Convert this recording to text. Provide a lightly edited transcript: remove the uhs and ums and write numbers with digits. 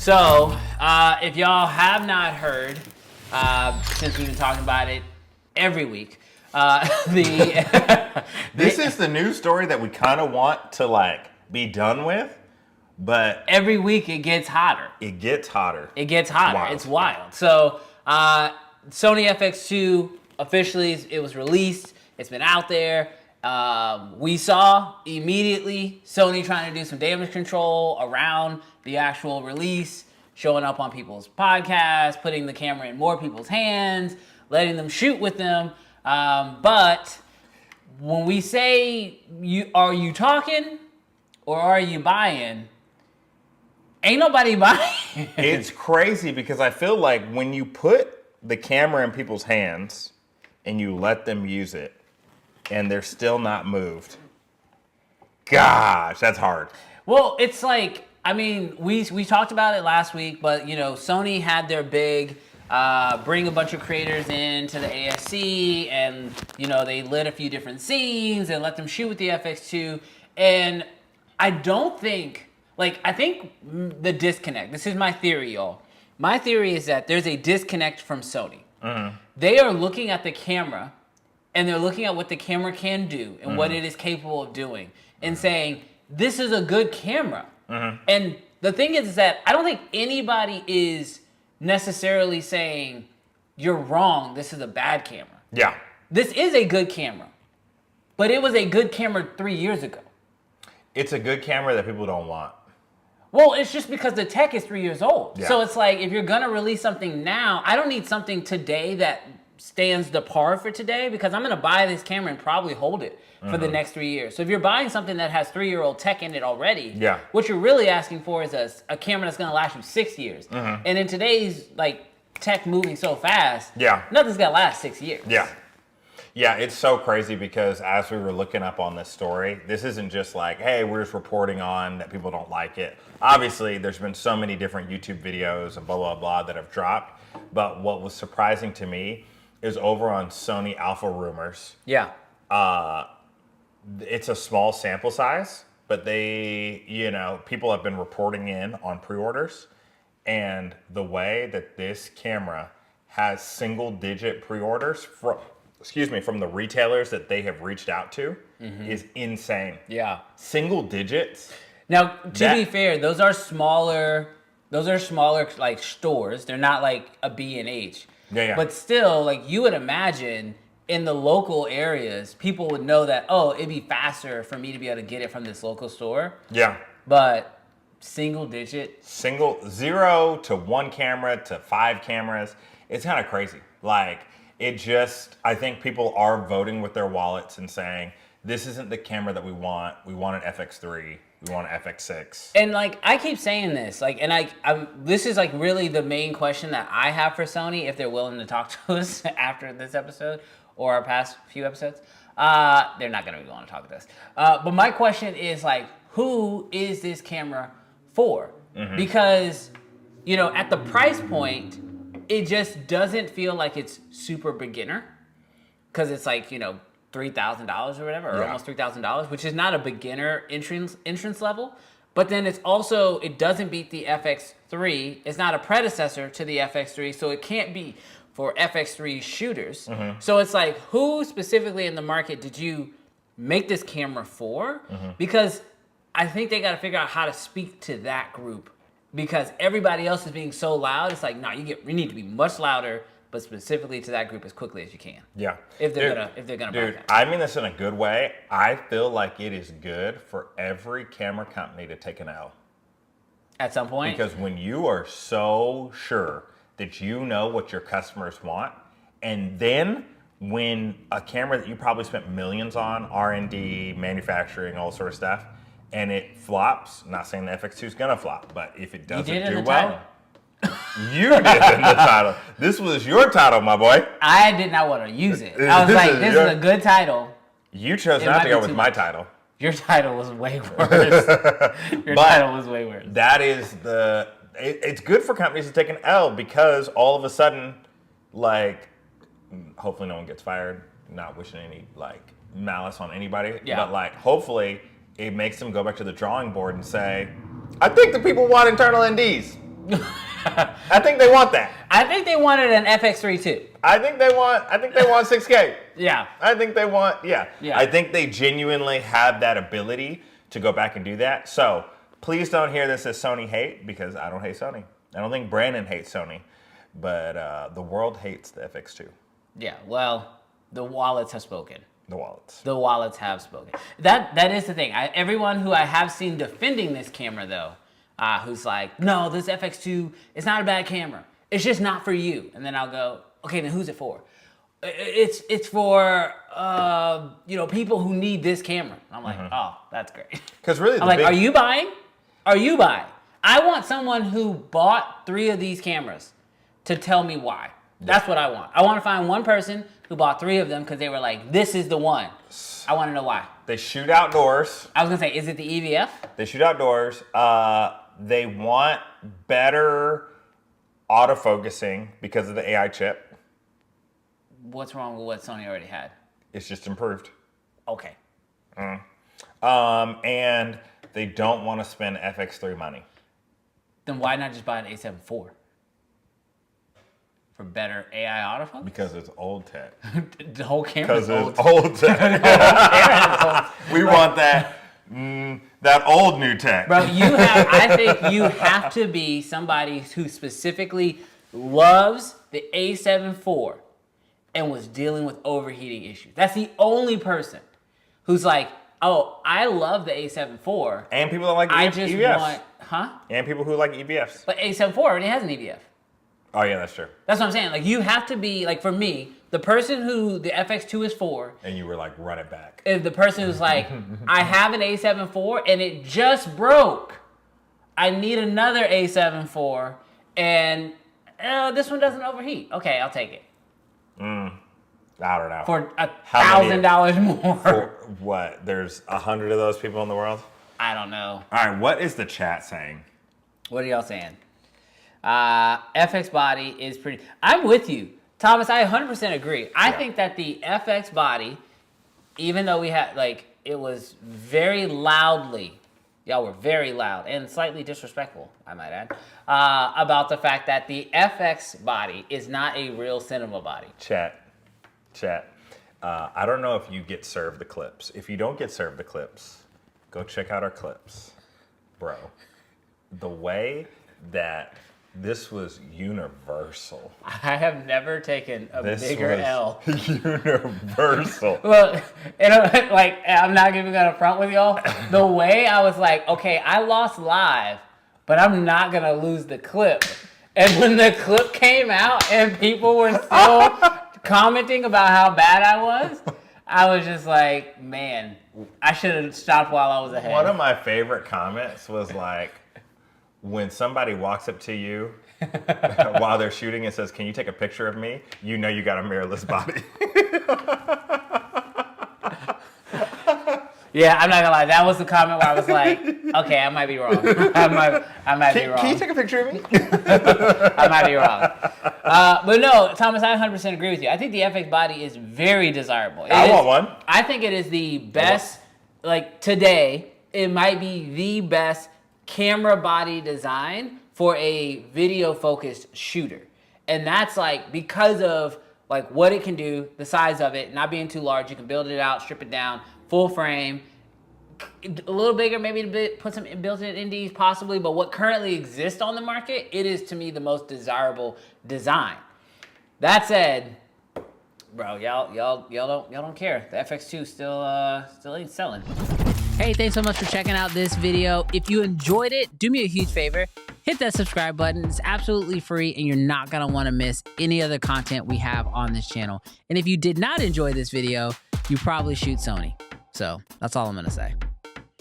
So, if y'all have not heard, since we've been talking about it every week, This is the news story that we kind of want to be done with, but every week it gets hotter. It gets hotter. It's wild. So, Sony FX2 officially, it was released. It's been out there. We saw immediately Sony trying to do some damage control around the actual release, showing up on people's podcasts, putting the camera in more people's hands, letting them shoot with them. But when we say, are you talking or are you buying? Ain't nobody buying. It's crazy because I feel like when you put the camera in people's hands and you let them use it and they're still not moved, gosh, that's hard. Well, it's like, I mean, we talked about it last week, but Sony had their big bring a bunch of creators into the ASC, and they lit a few different scenes and let them shoot with the FX2. And I don't think, I think the disconnect. This is my theory, y'all. My theory is that there's a disconnect from Sony. Mm-hmm. They are looking at the camera, and they're looking at what the camera can do and what it is capable of doing, and saying, this is a good camera. And the thing is that I don't think anybody is necessarily saying, you're wrong, this is a bad camera. Yeah. This is a good camera, but it was a good camera 3 years ago. It's a good camera that people don't want. Well, it's just because the tech is 3 years old. Yeah. So it's like, if you're gonna release something now, I don't need something today that stands the par for today, because I'm gonna buy this camera and probably hold it for the next 3 years. So if you're buying something that has 3-year-old tech in it already, what you're really asking for is a camera that's gonna last you 6 years. And in today's tech moving so fast, nothing's gonna last 6 years. Yeah, it's so crazy because as we were looking up on this story, this isn't just hey, we're just reporting on that people don't like it. Obviously, there's been so many different YouTube videos and blah, blah, blah that have dropped. But what was surprising to me is over on Sony Alpha Rumors. Yeah. It's a small sample size, but they, people have been reporting in on pre-orders. And the way that this camera has single-digit pre-orders from the retailers that they have reached out to is insane. Yeah. Single digits. Now, to be fair, those are smaller stores. They're not like a B&H. Yeah. But still, you would imagine in the local areas, people would know that, it'd be faster for me to be able to get it from this local store. Yeah. But single digit. 0 to 1 camera to 5 cameras. It's kind of crazy. I think people are voting with their wallets and saying, this isn't the camera that we want. We want an FX3. We want an FX6. And I keep saying this, this is really the main question that I have for Sony, if they're willing to talk to us after this episode or our past few episodes. They're not going to be willing to talk to us. But my question is who is this camera for? Because, at the price point, it just doesn't feel like it's super beginner, because it's $3,000 or whatever, or almost $3,000, which is not a beginner entrance level. But then it doesn't beat the FX3. It's not a predecessor to the FX3, so it can't be for FX3 shooters. So it's who specifically in the market did you make this camera for? Because I think they got to figure out how to speak to that group, because everybody else is being so loud. It's no, you need to be much louder, but specifically to that group as quickly as you can. Yeah. If they're gonna dude, buy that. I mean this in a good way. I feel like it is good for every camera company to take an L. At some point. Because when you are so sure that you know what your customers want, and then when a camera that you probably spent millions on, R&D, manufacturing, all sort of stuff, and it flops, not saying the FX2 is gonna flop, but if it doesn't do well, you did it in the title. This was your title, my boy. I did not want to use it. I was this is a good title. You chose not to go with my title. Your title was way worse. Title was way worse. That is it's good for companies to take an L, because all of a sudden, hopefully no one gets fired. Not wishing any malice on anybody. Yeah. But hopefully it makes them go back to the drawing board and say, I think the people want internal NDs. I think they want that. I think they wanted an FX3 too. I think they want 6K. Yeah. I think they want, Yeah. I think they genuinely have that ability to go back and do that. So please don't hear this as Sony hate, because I don't hate Sony. I don't think Brandon hates Sony, but the world hates the FX2. Yeah, well, the wallets have spoken. The wallets. The wallets have spoken. That is the thing. Everyone who I have seen defending this camera, though, who's like, no, this FX2, it's not a bad camera. It's just not for you. And then I'll go, okay, then who's it for? It's for people who need this camera. I'm like, oh, that's great. Because really, I'm like, are you buying? Are you buying? I want someone who bought 3 of these cameras to tell me why. That's what I want. I want to find one person who bought 3 of them because they were like, this is the one. I want to know why. They shoot outdoors. I was going to say, is it the EVF? They shoot outdoors. They want better autofocusing because of the AI chip. What's wrong with what Sony already had? It's just improved. Okay. And they don't want to spend FX3 money. Then why not just buy an A7 IV? For better AI autofocus? Because it's old tech. The whole camera is old. Because it's old tech. We want that old new tech. Bro, I think you have to be somebody who specifically loves the A7 IV and was dealing with overheating issues. That's the only person who's like, oh, I love the A7 IV. And people that like I just EVFs. want, And people who like EVFs. But A7 IV already has an EVF. Oh, yeah, that's true. That's what I'm saying. Like, you have to be, like, for me, the person who the FX2 is for. And you were like, run it back. Is the person who's like, I have an A7 IV and it just broke. I need another A7 IV and this one doesn't overheat. Okay, I'll take it. I don't know. For $1,000 more. For what? There's 100 of those people in the world? I don't know. All right, what is the chat saying? What are y'all saying? FX body is pretty. I'm with you, Thomas. I 100% agree. I think that the FX body, even though we had it was very loudly, y'all were very loud and slightly disrespectful, I might add, about the fact that the FX body is not a real cinema body. Chat. I don't know if you get served the clips. If you don't get served the clips, go check out our clips, bro. The way that this was universal. I have never taken a bigger L. Universal. Well, I'm not even gonna front with y'all. The way I was like, okay, I lost live, but I'm not gonna lose the clip. And when the clip came out and people were still commenting about how bad I was just like, man, I should have stopped while I was ahead. One of my favorite comments was like, when somebody walks up to you while they're shooting and says, can you take a picture of me? You know you got a mirrorless body. Yeah, I'm not gonna lie. That was the comment where I was like, okay, I might be wrong. I might be wrong. Can you take a picture of me? I might be wrong. But no, Thomas, I 100% agree with you. I think the FX body is very desirable. I want one. I think it is the best, today, it might be the best camera body design for a video focused shooter. And that's because of what it can do, the size of it, not being too large. You can build it out, strip it down, full frame, a little bigger, maybe put some built-in NDs possibly, but what currently exists on the market, it is to me the most desirable design. That said, bro, y'all don't care. The FX2 still ain't selling. Hey, thanks so much for checking out this video. If you enjoyed it, do me a huge favor. Hit that subscribe button. It's absolutely free and you're not gonna wanna miss any other content we have on this channel. And if you did not enjoy this video, you probably shoot Sony. So that's all I'm gonna say.